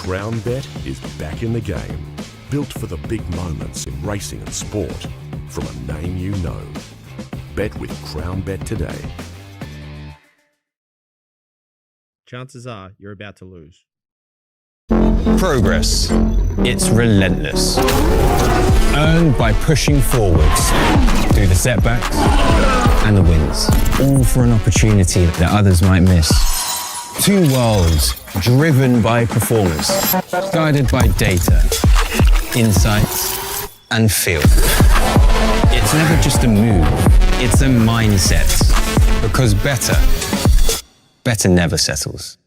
Crown Bet is back in the game. Built for the big moments in racing and sport. From a name you know. Bet with Crown Bet today. Chances are you're about to lose. Progress. It's relentless. Earned by pushing forwards through the setbacks and the wins. All for an opportunity that others might miss. Two worlds driven by performance, guided by data, insights, and feel. It's never just a move, it's a mindset. Because better never settles.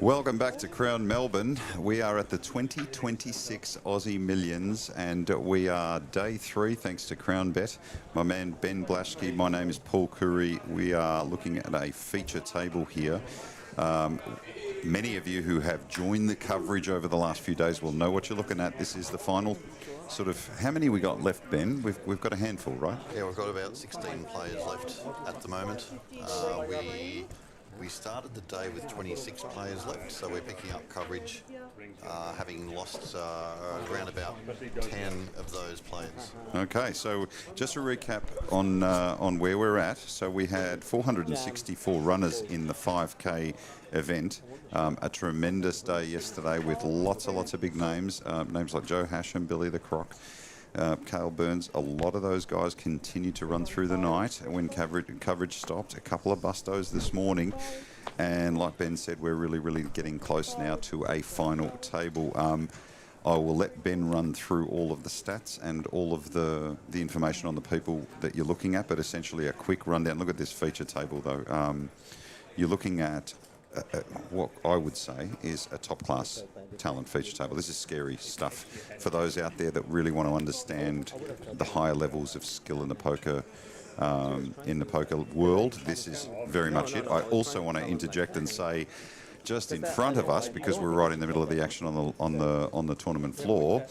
Welcome back to Crown Melbourne. We are at the 2026 Aussie Millions and we are day 3 thanks to Crown Bet. My man Ben Blaschke, my name is Paul Curry. We are looking at a feature table here. Many of you who have joined the coverage over the last few days will know what you're looking at. This is the final sort of, how many we got left, Ben? We've got a handful, right? Yeah, we've got about 16 players left at the moment. We started the day with 26 players left, so we're picking up coverage, having lost around about 10 of those players. Okay, so just a recap on where we're at. So we had 464 runners in the 5K event. A tremendous day yesterday with lots of big names, names like Joe Hasham, Billy the Croc, Cale Burns. A lot of those guys continued to run through the night when coverage stopped. A couple of bustos this morning, and like Ben said, we're really getting close now to a final table. I will let Ben run through all of the stats and all of the information on the people that you're looking at, but essentially a quick rundown. Look at this feature table though. You're looking at what I would say is a top-class talent feature table. This is scary stuff for those out there that really want to understand the higher levels of skill in the poker world. This is very much it. I also want to interject and say, just in front of us, because we're right in the middle of the action on the tournament floor,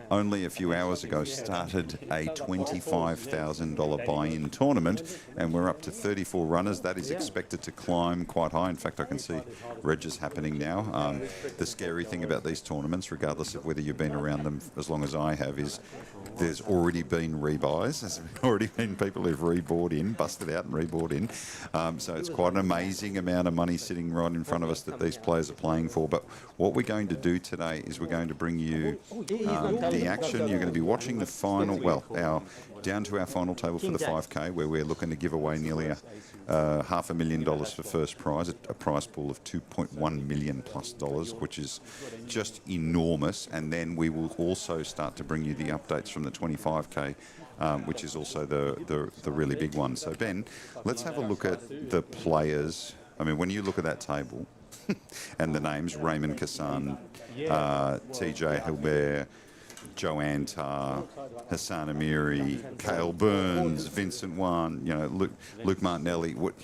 only a few hours ago started a $25,000 buy-in tournament, and we're up to 34 runners. That is expected to climb quite high. In fact, I can see regs happening now. The scary thing about these tournaments, regardless of whether you've been around them as long as I have, is there's already been rebuys. There's already been people who've rebought in, busted out and rebought in. So it's quite an amazing amount of money sitting right in front of us that these players are playing for. But what we're going to do today is we're going to bring you the action. You're going to be watching the final, well, down to our final table for the 5K, where we're looking to give away nearly $500,000 for first prize, a prize pool of $2.1 million plus, which is just enormous. And then we will also start to bring you the updates from the 25K, which is also the really big one. So Ben, let's have a look at the players. I mean, when you look at that table and the names, Raymond Kassan, TJ Hilbert, Joe Antar, Hassan Amiri, Cale Burns, Vincent Wan, Luke Martinelli. What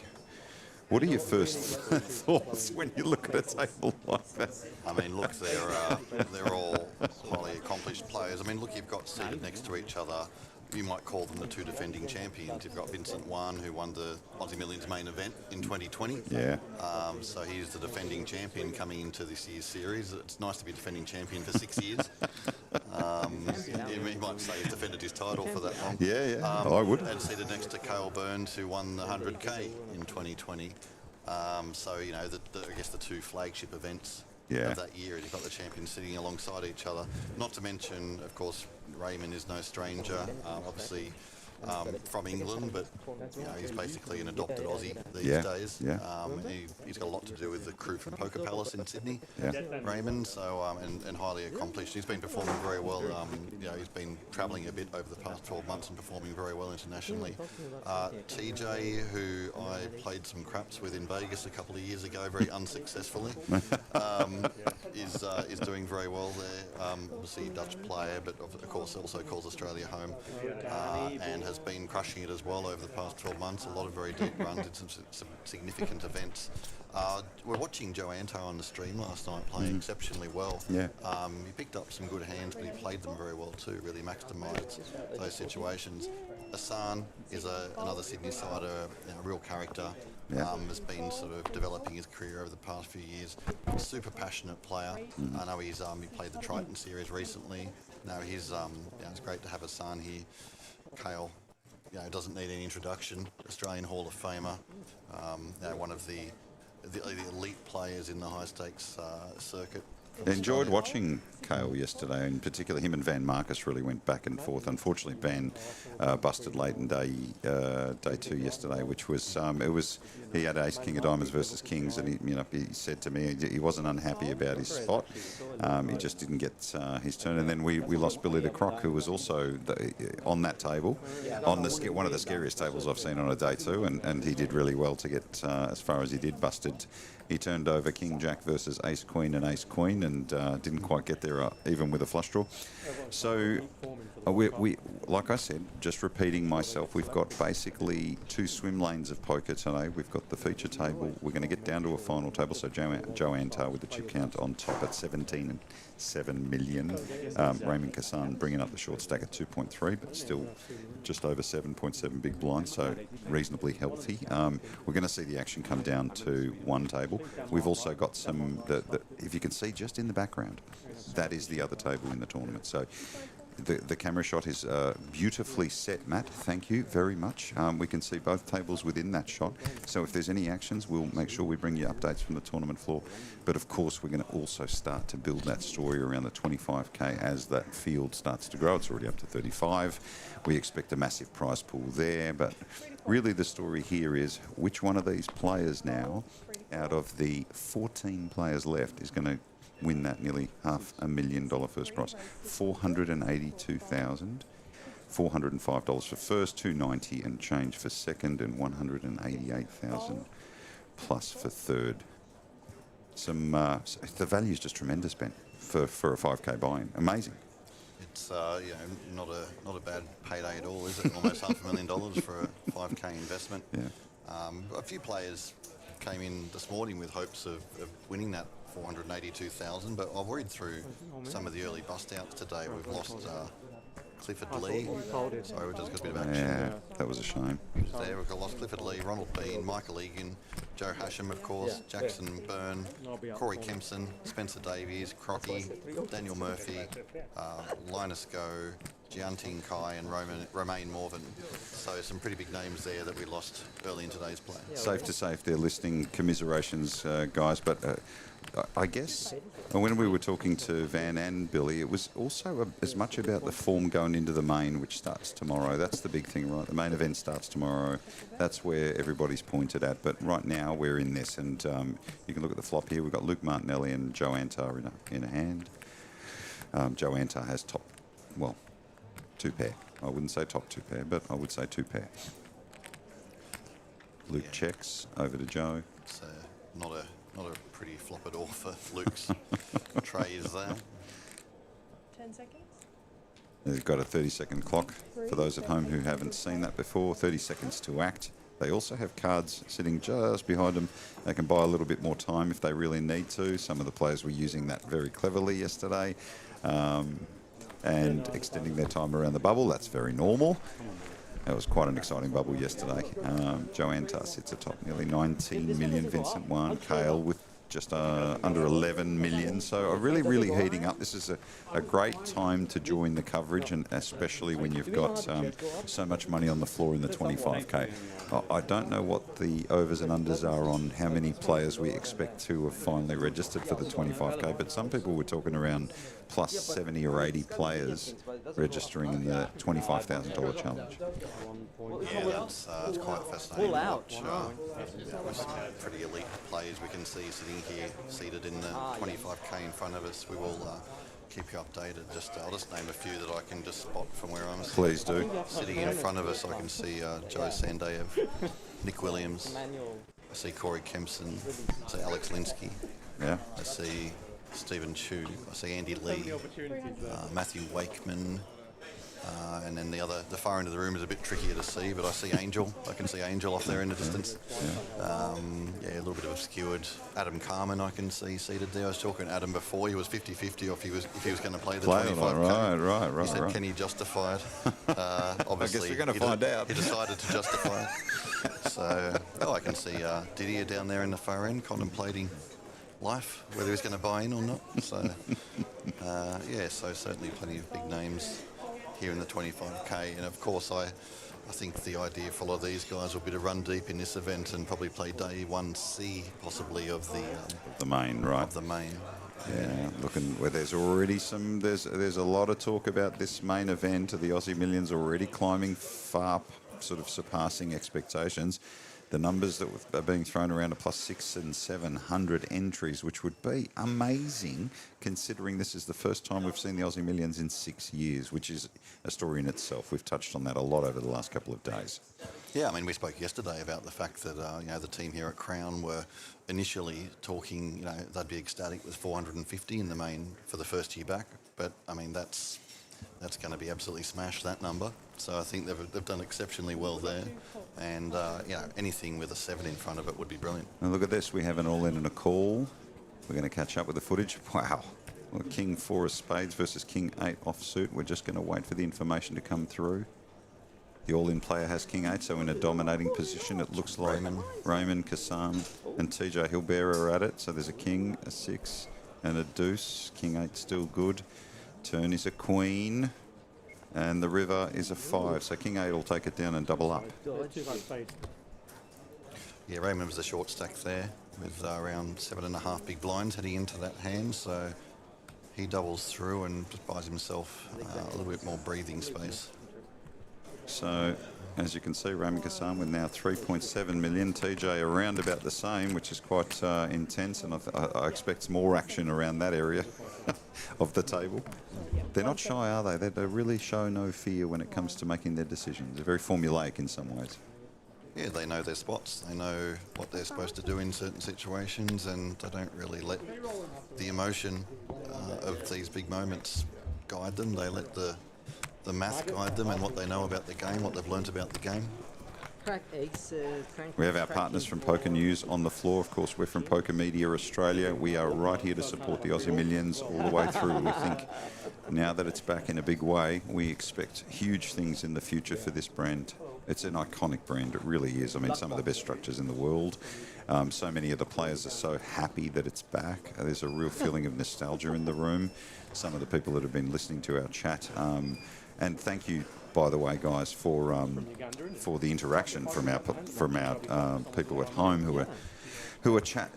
are your first thoughts when you look at a table like that? I mean, look, they're all highly accomplished players. I mean, look, you've got seated next to each other. You might call them the two defending champions. You've got Vincent Wan, who won the Aussie Millions main event in 2020. Yeah. So he's the defending champion coming into this year's series. It's nice to be defending champion for 6 years. He might say he's defended his title for that long. Yeah, I would. And seated next to Cale Burns, who won the 100K in 2020. So, I guess the two flagship events of that year, and you've got the champions sitting alongside each other. Not to mention, of course, Raymond is no stranger. Obviously, from England, but he's basically an adopted Aussie these days. Yeah. He's got a lot to do with the crew from Poker Palace in Sydney, Raymond. So and highly accomplished. He's been performing very well. He's been travelling a bit over the past 12 months and performing very well internationally. TJ, who I played some craps with in Vegas a couple of years ago, very unsuccessfully, is doing very well there. Obviously a Dutch player, but of course also calls Australia home, and has been crushing it as well over the past 12 months. A lot of very deep runs in some significant events. We're watching Joe Anto on the stream last night playing exceptionally well. Yeah. He picked up some good hands, but he played them very well too, really maximised those situations. Hassan is another Sydney sider, a real character. Has been sort of developing his career over the past few years. Super passionate player. I know he played the Triton series recently. No, it's great to have Hassan here. Kale, doesn't need any introduction. Australian Hall of Famer, one of the elite players in the high stakes circuit. Enjoyed watching Kale yesterday, in particular him and Van Marcus really went back and forth. Unfortunately, Van busted late in day 2 yesterday, which was he had Ace King of Diamonds versus Kings, and he said to me he wasn't unhappy about his spot. He just didn't get his turn, and then we lost Billy the Croc, who was also on that table, on one of the scariest tables I've seen on a day 2, and he did really well to get as far as he did. He turned over King Jack versus Ace Queen and Ace Queen, and didn't quite get there even with a flush draw. So we like I said, just repeating myself, we've got basically 2 swim lanes of poker today. We've got the feature table. We're going to get down to a final table. So Joe Antar with the chip count on top at 17.7 million. Raymond Kassan bringing up the short stack at 2.3, but still just over 7.7 big blind, so reasonably healthy. We're going to see the action come down to one table. We've also got some, if you can see just in the background, that is the other table in the tournament. So the camera shot is beautifully set, Matt. Thank you very much. We can see both tables within that shot. So if there's any actions, we'll make sure we bring you updates from the tournament floor. But of course, we're going to also start to build that story around the 25K as that field starts to grow. It's already up to 35. We expect a massive prize pool there. But really the story here is which one of these players now, out of the 14 players left, is going to win that nearly $500,000 first prize. $482,405 for first, $290 and change for second, and $188,000 plus for third. The value is just tremendous, Ben, for a 5K buy-in. Amazing. It's not a bad payday at all, is it? Almost $500,000 for a 5K investment. Yeah. A few players came in this morning with hopes of winning that 482,000, but I've read through some of the early bust outs today. We've lost Clifford Lee. Sorry, we just got a bit of action. Yeah, that was a shame. We've lost Clifford Lee, Ronald Bean, Michael Egan, Joe Hasham, of course, Jackson Byrne, Corey Kempson, Spencer Davies, Crocky, Daniel Murphy, Linus Go, Gianting Kai, and Romain Morvan. So some pretty big names there that we lost early in today's play. Safe to say if they're listening, commiserations, guys, but I guess when we were talking to Van and Billy, it was also as much about the form going into the main, which starts tomorrow. That's the big thing, right? The main event starts tomorrow. That's where everybody's pointed at. But right now we're in this, and you can look at the flop here. We've got Luke Martinelli and Joe Antar in a hand. Joe Antar has two pair. I wouldn't say top 2 pair, but I would say 2 pair. Luke checks over to Joe. It's not a pretty flop at all for Luke's trays there. 10 seconds. They've got a 30-second clock for those at home who haven't seen that before. 30 seconds to act. They also have cards sitting just behind them. They can buy a little bit more time if they really need to. Some of the players were using that very cleverly yesterday and extending their time around the bubble. That's very normal. That was quite an exciting bubble yesterday. Joe Antar sits atop nearly 19 million. Vincent 1. Kale with just under 11 million. So really heating up. This is a great time to join the coverage, and especially when you've got so much money on the floor in the 25k. I don't know what the overs and unders are on how many players we expect to have finally registered for the 25k, but some people were talking around plus 70 or 80 players registering in the $25,000 challenge. Yeah, that's it's quite fascinating to watch. With some pretty elite players we can see sitting here, seated in the 25k in front of us. We will keep you updated. I'll just name a few that I can just spot from where I'm sitting. Please do. Sitting in front of us, I can see Joe Sandayev, Nick Williams. I see Corey Kempson. I see Alex Linsky. Yeah. I see Stephen Chu. I see Andy Lee. Matthew Wakeman. And then the far end of the room is a bit trickier to see, but I see Angel. I can see Angel off there in the distance. A little bit of obscured. Adam Carmen I can see seated there. I was talking to Adam before. He was 50-50 if he was going to play the 25k. Right. He said, can he justify it? Obviously, I guess we're going to find out. He decided to justify it. So, I can see Didier down there in the far end contemplating life, whether he's going to buy in or not. So, so certainly plenty of big names here in the 25k, and of course I think the idea for a lot of these guys will be to run deep in this event and probably play day 1C possibly of the main, right? Of the main. Yeah, looking where there's already there's a lot of talk about this main event. The Aussie Millions already climbing far, sort of surpassing expectations. The numbers that are being thrown around are plus 600 and 700 entries, which would be amazing considering this is the first time we've seen the Aussie Millions in 6 years, which is a story in itself. We've touched on that a lot over the last couple of days. Yeah, I mean, we spoke yesterday about the fact that the team here at Crown were initially talking, they'd be ecstatic with 450 in the main for the first year back, but I mean that's going to be absolutely smashed, that number. So I think they've done exceptionally well there, and anything with a 7 in front of it would be brilliant. And look at this, we have an all-in and a call. We're going to catch up with the footage. Wow. Well, King 4 of spades versus King 8 offsuit. We're just going to wait for the information to come through. The all-in player has King 8, so in a dominating position. It looks like Raymond Kassam and TJ Hilbert are at it. So there's a King, a 6 and a deuce. King 8 still good. Turn is a queen. And the river is a 5, so King 8 will take it down and double up. Yeah, Raymond was the short stack there with around 7.5 big blinds heading into that hand, so he doubles through and just buys himself a little bit more breathing space. So, as you can see, Raymond Kassam with now 3.7 million, TJ around about the same, which is quite intense, and I expect more action around that area of the table. They're not shy, are they? They really show no fear when it comes to making their decisions. They're very formulaic in some ways. Yeah, they know their spots. They know what they're supposed to do in certain situations, and they don't really let the emotion of these big moments guide them. They let the math guide them and what they know about the game, what they've learnt about the game. We have our partners from Poker News on the floor. Of course, we're from Poker Media Australia. We are right here to support the Aussie Millions all the way through. We think now that it's back in a big way, we expect huge things in the future for this brand. It's an iconic brand, it really is. I mean, some of the best structures in the world. So many of the players are so happy that it's back. There's a real feeling of nostalgia in the room. Some of the people that have been listening to our chat. And thank you, by the way, guys, for the interaction from our people at home who are chat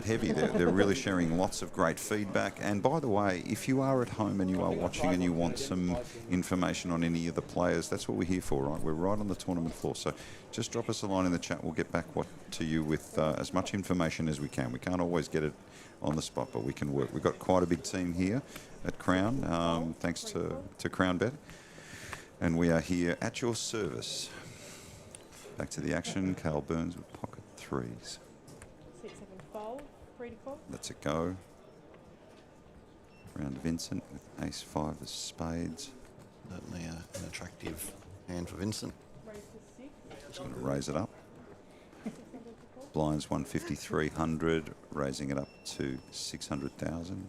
heavy. They're really sharing lots of great feedback. And by the way, if you are at home and you are watching and you want some information on any of the players, that's what we're here for, right? We're right on the tournament floor. So just drop us a line in the chat. We'll get back to you with as much information as we can. We can't always get it on the spot, but we can work. We've got quite a big team here at Crown, thanks to Crown Bet. And we are here at your service. Back to the action. Carl Burns with pocket 3s. 6, 7, fold, 3 to call. Let's it go. Round Vincent with ace 5 of spades. Certainly an attractive hand for Vincent. Raise to 6. Just going to raise it up. Blinds 150, 300, raising it up to 600,000.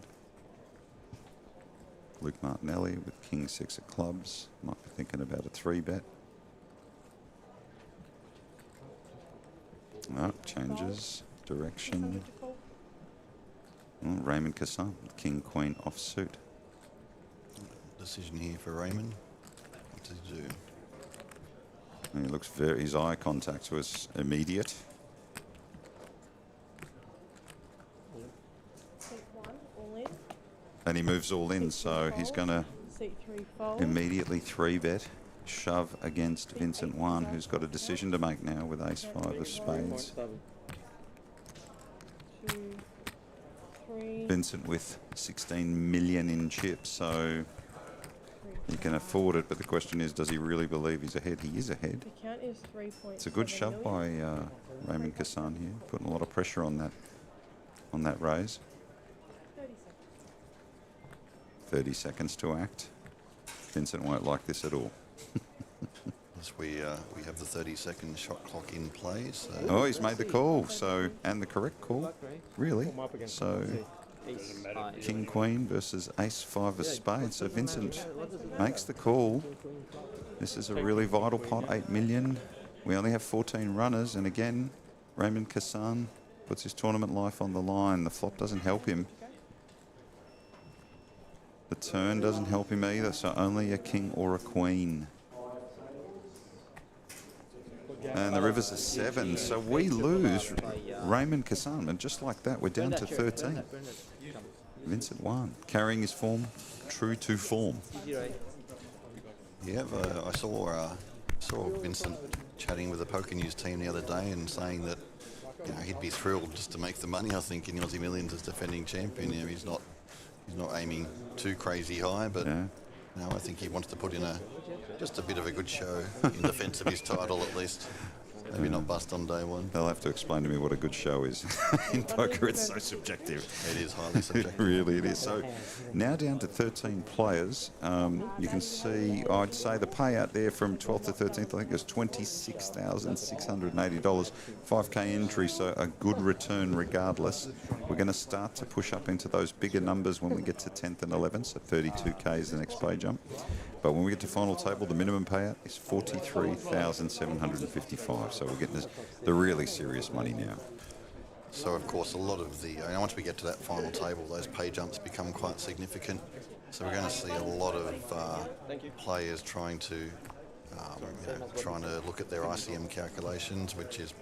Luke Martinelli with King 6 of clubs. Might be thinking about a 3-bet. Changes direction. Raymond Cassan, King Queen off suit. Decision here for Raymond. What does he do? And he looks very. His eye contact was immediate. Seat 1, all in. And he moves all in, so he's going to Seat 3, fold. immediately 3-bet, shove against Vincent 1, who's got a decision to make now with ace-5 of spades. 2, 3. Vincent with 16 million in chips, so he can afford it, but the question is, does he really believe he's ahead? He is ahead. The count is 3.7 It's a good shove by Raymond Cassan here, putting a lot of pressure on that raise. 30 seconds. 30 seconds to act. Vincent won't like this at all. As we have the 30-second shot clock in play. So Oh, he's made the call, so, and the correct call, really. So, King Queen versus Ace-5 of spades. So Vincent makes the call. This is a really vital pot, 8 million. We only have 14 runners, and again, Raymond Cassan puts his tournament life on the line. The flop doesn't help him. The turn doesn't help him either, so only a king or a queen. And the river's a 7, so we lose Raymond Cassan, and just like that, we're down to 13. Vincent 1, carrying his form, true to form. yeah, I saw Vincent chatting with the Poker News team the other day and saying that he'd be thrilled just to make the money. I think in Aussie Millions as defending champion. He's not aiming too crazy high, but I think he wants to put in just a bit of a good show in defence of his title at least. Maybe not bust on day one. They'll have to explain to me what a good show is. In poker, it's so subjective. It is highly subjective. Really, it is. So now down to 13 players. You can see, I'd say the payout there from 12th to 13th, I think it was $26,680. 5K entry, so a good return regardless. We're going to start to push up into those bigger numbers when we get to 10th and 11th, so 32K is the next pay jump. But when we get to final table, the minimum payout is $43,755. So we're getting the really serious money now. So of course, a lot of once we get to that final table, those pay jumps become quite significant. So we're going to see a lot of players trying to look at their ICM calculations, which is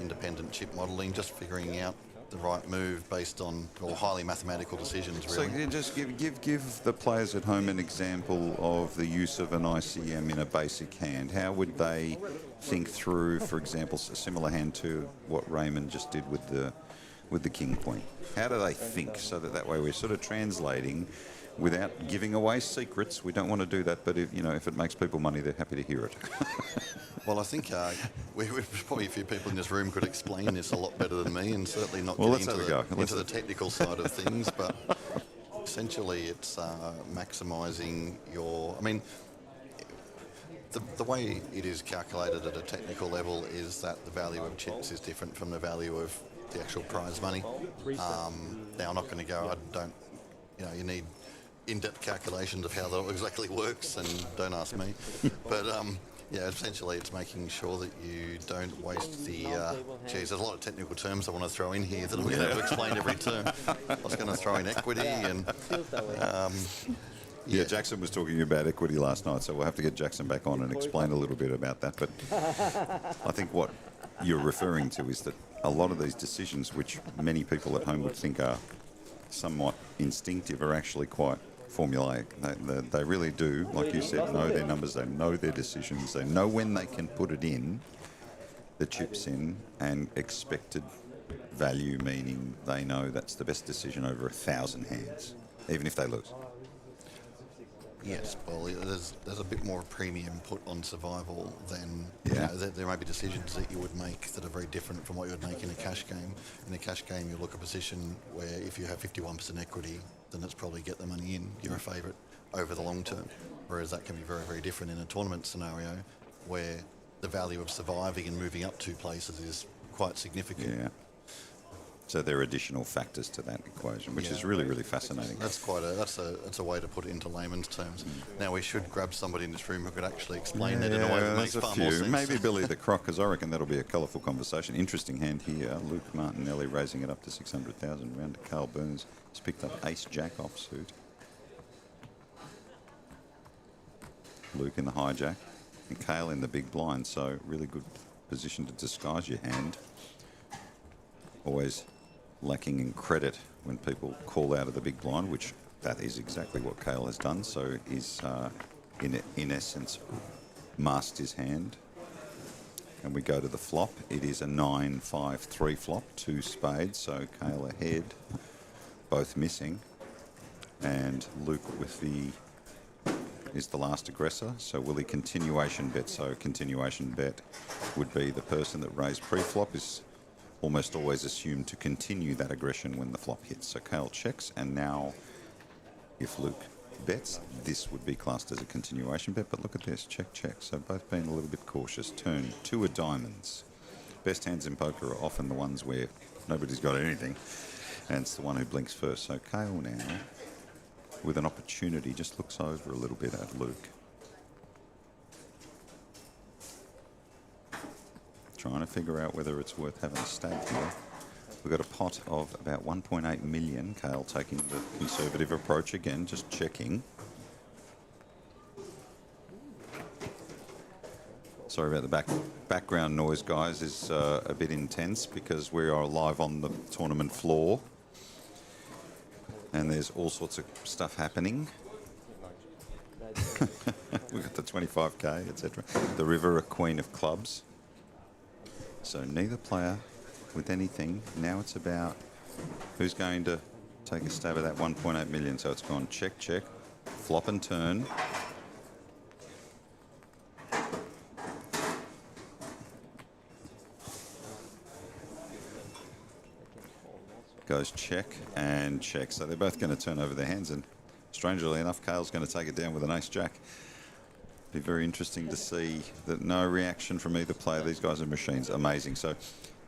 independent chip modelling, just figuring out the right move based on highly mathematical decisions, really. So just give the players at home an example of the use of an ICM in a basic hand. How would they think through, for example, a similar hand to what Raymond just did with the King Queen? How do they think so that way we're sort of translating without giving away secrets? We don't want to do that, but if it makes people money, they're happy to hear it. Well, I think probably a few people in this room could explain this a lot better than me, and certainly not Well, getting into the technical side of things. But essentially, it's maximising your. I mean, the way it is calculated at a technical level is that the value of chips is different from the value of the actual prize money. Now, I'm not going to go. I don't. You need in-depth calculations of how that exactly works, and don't ask me. But essentially it's making sure that you don't waste the... there's a lot of technical terms I want to throw in here that I'm going to have to explain every term. I was going to throw in equity and... Jackson was talking about equity last night, so we'll have to get Jackson back on and explain a little bit about that. But I think what you're referring to is that a lot of these decisions, which many people at home would think are somewhat instinctive, are actually quite formulaic. They really do, like you said, know their numbers, they know their decisions, they know when they can put it in, the chips in, and expected value, meaning they know that's the best decision over 1,000 hands, even if they lose. Yes, well, there's a bit more premium put on survival than there may be decisions that you would make that are very different from what you would make in a cash game. In a cash game, you look at a position where if you have 51% equity, then it's probably get the money in. You're a favourite over the long term. Whereas that can be very, very different in a tournament scenario where the value of surviving and moving up 2 places is quite significant. Yeah. So there are additional factors to that equation, which is really, really fascinating. That's that's a way to put it into layman's terms. Now we should grab somebody in this room who could actually explain it in a way that makes far more sense. Maybe Billy the Croc, because I reckon that'll be a colourful conversation. Interesting hand here. Luke Martinelli raising it up to 600,000 round to Carl Burns. He's picked up ace jack offsuit. Luke in the hijack and Cale in the big blind, so really good position to disguise your hand. Always lacking in credit when people call out of the big blind, which that is exactly what Cale has done. So he's in essence masked his hand. And we go to the flop. It is a 9-5-3 flop, 2 spades. So Cale ahead, both missing, and Luke with is the last aggressor. So will he continuation bet? So continuation bet would be the person that raised pre-flop is almost always assumed to continue that aggression when the flop hits. So Cale checks, and now if Luke bets, this would be classed as a continuation bet. But look at this, check, check. So both being a little bit cautious. Turn 2 of diamonds. Best hands in poker are often the ones where nobody's got anything, and it's the one who blinks first. So Cale now, with an opportunity, just looks over a little bit at Luke. Trying to figure out whether it's worth having a stab here. We've got a pot of about 1.8 million. Cale taking the conservative approach again, just checking. Sorry about the background noise, guys, is a bit intense because we are live on the tournament floor and there's all sorts of stuff happening. We've got the 25k, etc. The river, a queen of clubs. So neither player with anything. Now it's about who's going to take a stab at that 1.8 million. So it's gone check, check, flop and turn. Goes check and check. So they're both going to turn over their hands, and strangely enough, Cale's going to take it down with an ace jack. Be very interesting to see that no reaction from either player. These guys are machines. Amazing. So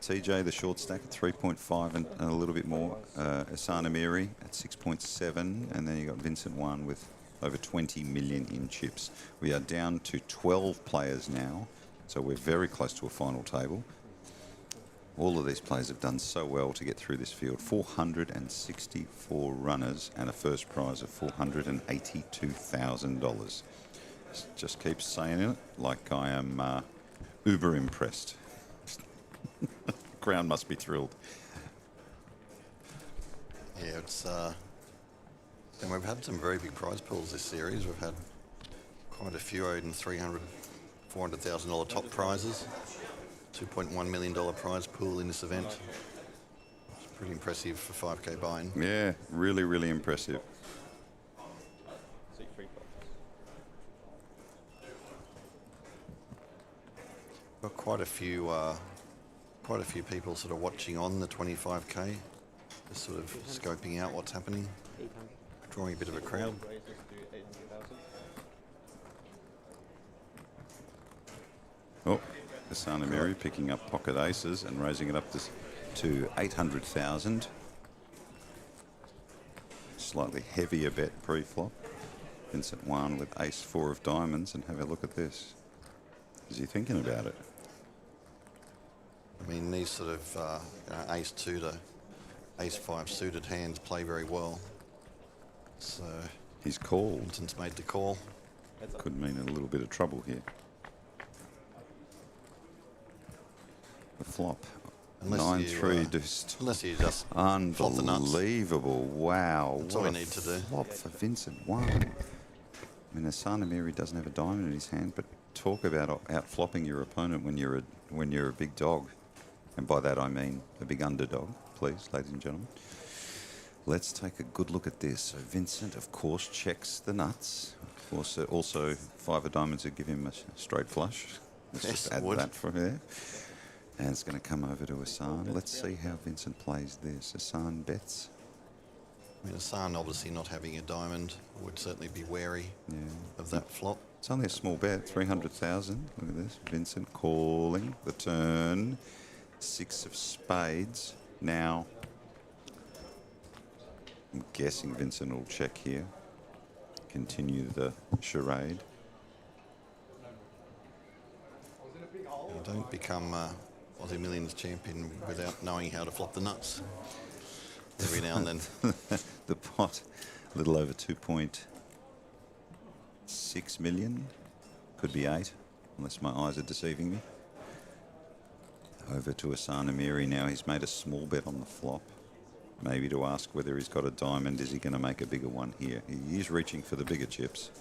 TJ, the short stack at 3.5 and a little bit more. Asana Miri at 6.7. And then you got Vincent Wan with over 20 million in chips. We are down to 12 players now. So we're very close to a final table. All of these players have done so well to get through this field. 464 runners and a first prize of $482,000. Just keep saying it like I am uber impressed. Crown must be thrilled. Yeah, it's and we've had some very big prize pools this series. We've had quite a few owed in $400,000 top prizes. $2.1 million prize pool in this event. It's pretty impressive for 5k buy-in. Yeah, really, really impressive. Got quite a few people sort of watching on the 25k, just sort of scoping out what's happening, drawing a bit of a crowd. Oh, Asana Mary picking up pocket aces and raising it up to 800,000. Slightly heavier bet pre-flop. Vincent Wan with ace 4 of diamonds, and have a look at this. Is he thinking about it? I mean, these sort of ace 2 to ace 5 suited hands play very well. So he's called. Vincent's made the call. Could mean a little bit of trouble here. The flop. 9-3 deuced. Unless you just unbelievable. Wow. That's all we need to do. Flop for Vincent Wan. I mean, Asana Miri doesn't have a diamond in his hand, but talk about out-flopping your opponent when you're a big dog. And by that I mean a big underdog, please, ladies and gentlemen. Let's take a good look at this. So Vincent, of course, checks the nuts. Of course, also 5 of diamonds would give him a straight flush. Let's just add that for here. And it's going to come over to Asan. Let's see how Vincent plays this. Asan bets. I mean, Asan obviously not having a diamond would certainly be wary of that flop. It's only a small bet, 300,000. Look at this. Vincent calling the turn. 6 of spades. Now guessing Vincent will check here. Continue the charade. You don't become Aussie Millions champion without knowing how to flop the nuts every now and then. The pot, a little over 2.6 million. Could be 8, unless my eyes are deceiving me. Over to Hassan Amiri now. He's made a small bet on the flop. Maybe to ask whether he's got a diamond. Is he going to make a bigger one here? He is reaching for the bigger chips.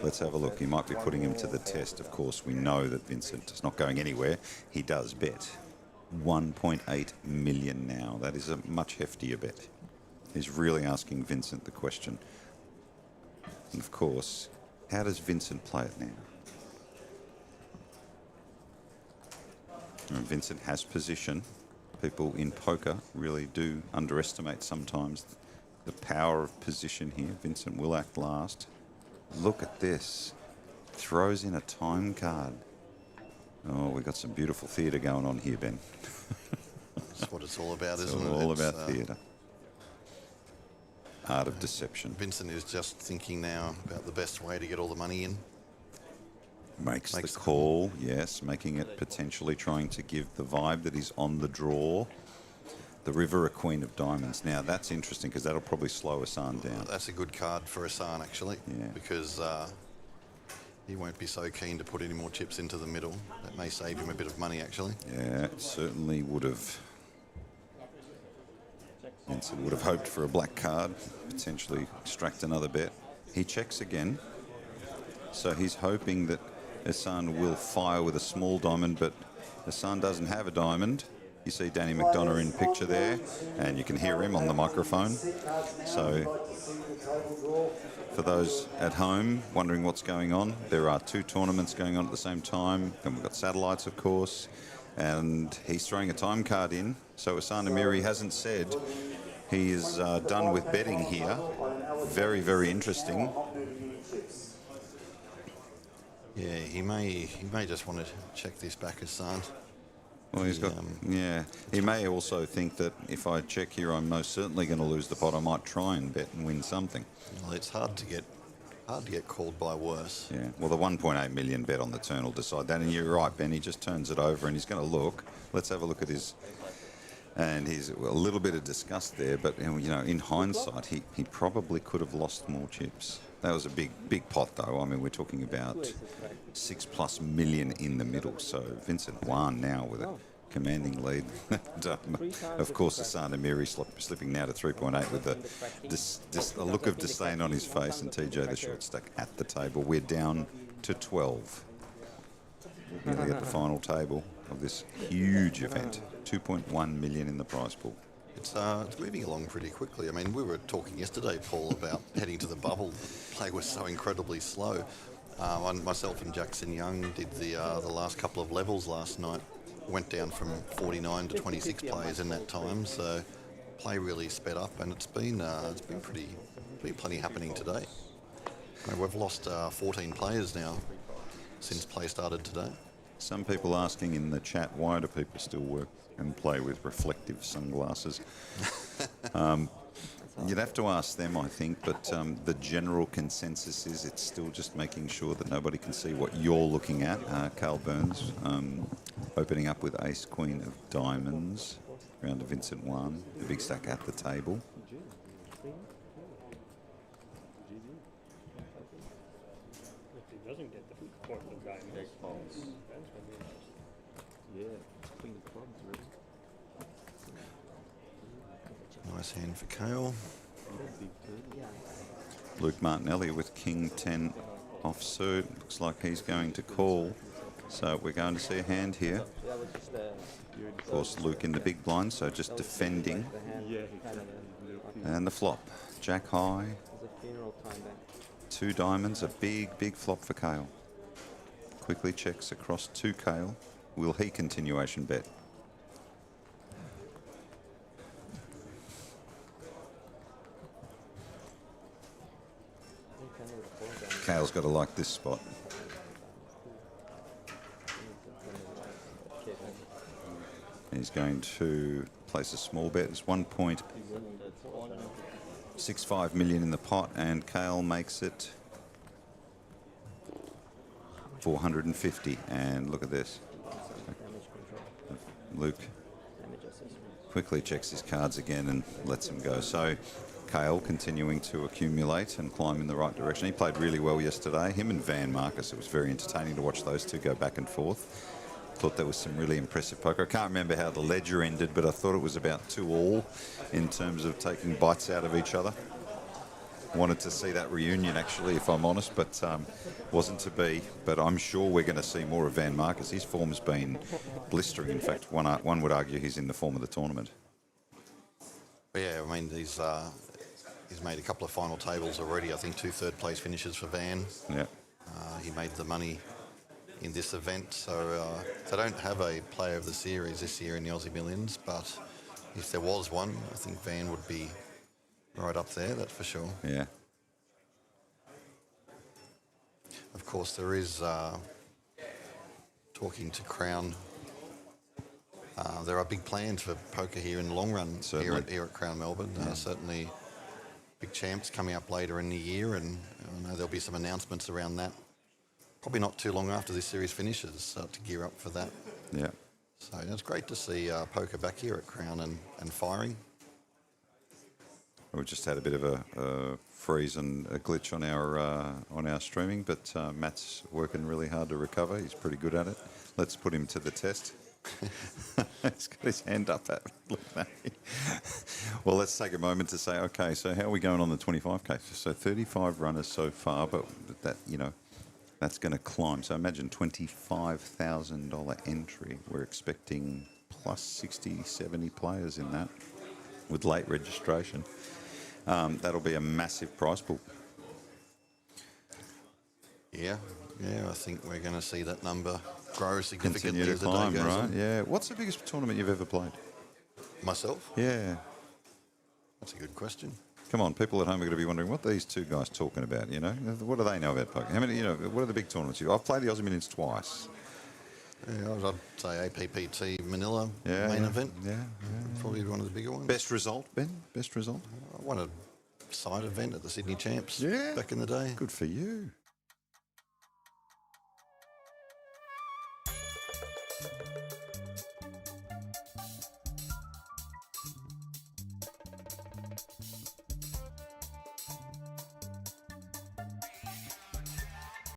Let's have a look. He might be putting him to the test. Of course, we know that Vincent is not going anywhere. He does bet. 1.8 million now. That is a much heftier bet. He's really asking Vincent the question. And of course, how does Vincent play it now? And Vincent has position. People in poker really do underestimate sometimes the power of position here. Vincent will act last. Look at this. Throws in a time card. Oh, we've got some beautiful theatre going on here, Ben. That's what it's all about, It's isn't it? all about theatre. Art of deception. Vincent is just thinking now about the best way to get all the money in. Makes the the call, yes, making it potentially trying to give the vibe that he's on the draw. The river, a queen of diamonds. Now, that's interesting because that'll probably slow Hassan down. That's a good card for Hassan, actually, Yeah. because he won't be so keen to put any more chips into the middle. That may save him a bit of money, actually. Yeah, it certainly would have. Vincent would have hoped for a black card, potentially extract another bet. He checks again. So he's hoping that Hassan will fire with a small diamond, but Hassan doesn't have a diamond. You see Danny McDonough in picture there, and you can hear him on the microphone. So for those at home wondering what's going on, there are 2 tournaments going on at the same time. Then we've got satellites, of course, and he's throwing a time card in. So Hassan Amiri hasn't said he is done with betting here. Very, very interesting. Yeah, he may just want to check this back, Hassan. Well, he's got, yeah. He may also think that if I check here, I'm most certainly going to lose the pot. I might try and bet and win something. Well, it's hard to get called by worse. Yeah. Well, the 1.8 million bet on the turn will decide that. And you're right, Ben. He just turns it over and he's going to look. Let's have a look at his. And he's a little bit of disgust there, but you know, in hindsight, he probably could have lost more chips. That was a big pot, though. I mean, we're talking about 6+ million in the middle. So Vincent won now with a commanding lead. Of course, Hassan Amiri slipping now to 3.8 with a look of disdain on his face, and TJ the short stack at the table. We're down to 12. Nearly at the final table of this huge event. 2.1 million in the prize pool. It's moving along pretty quickly. I mean, we were talking yesterday, Paul, about heading to the bubble. The play was so incredibly slow. Myself and Jackson Young did the last couple of levels last night. Went down from 49 to 26 players in that time, so play really sped up, and it's been plenty happening today. We've lost 14 players now since play started today. Some people asking in the chat, why do people still work and play with reflective sunglasses? You'd have to ask them, I think, but the general consensus is it's still just making sure that nobody can see what you're looking at. Carl Burns opening up with ace queen of diamonds, round to Vincent 1, the big stack at the table. Nice hand for Kale. Luke Martinelli with King 10 offsuit. Looks like he's going to call. So we're going to see a hand here. Of course, Luke in the big blind, so just defending. And the flop. Jack high. 2 diamonds, a big flop for Kale. Quickly checks across to Kale. Will he continuation bet? Kale's got to like this spot. He's going to place a small bet. It's 1.8 6.5 million in the pot, and Kale makes it 450. And look at this. Luke quickly checks his cards again and lets him go. So Kale continuing to accumulate and climb in the right direction. He played really well yesterday. Him and Van Marcus, it was very entertaining to watch those two go back and forth. Thought there was some really impressive poker. I can't remember how the ledger ended, but I thought it was about 2-all in terms of taking bites out of each other. Wanted to see that reunion, actually, if I'm honest, but wasn't to be. But I'm sure we're going to see more of Van Marcus. His form's been blistering. In fact, one would argue he's in the form of the tournament. Yeah, I mean, he's made a couple of final tables already. I think 2 third-place finishes for Van. Yeah. He made the money in this event, so they don't have a player of the series this year in the Aussie Millions, but if there was one, I think Van would be right up there, that's for sure. Yeah. Of course, there is talking to Crown. There are big plans for poker here in the long run here at Crown Melbourne. Certainly big champs coming up later in the year, and I know there'll be some announcements around that. Probably not too long after this series finishes to gear up for that. Yeah. So it's great to see poker back here at Crown and firing. We just had a bit of a freeze and a glitch on our streaming, but Matt's working really hard to recover. He's pretty good at it. Let's put him to the test. He's got his hand up at me. Look at me. Well, let's take a moment to say, okay, so how are we going on the 25K? So 35 runners so far, but that, that's going to climb. So imagine $25,000 entry. We're expecting plus 60, 70 players in that with late registration. That'll be a massive prize pool. Yeah, I think we're going to see that number grow significantly Continue to as the climb, day goes right? on. Yeah. What's the biggest tournament you've ever played? Myself? Yeah. That's a good question. Come on, people at home are going to be wondering what are these two guys talking about. What do they know about poker? How many? What are the big tournaments? I've played the Aussie Millions twice. Yeah, I'd say APPT Manila Yeah, main yeah, event. Yeah. Probably one of the bigger ones. Best result, Ben? Best result? I won a side event at the Sydney Champs Yeah. back in the day. Good for you.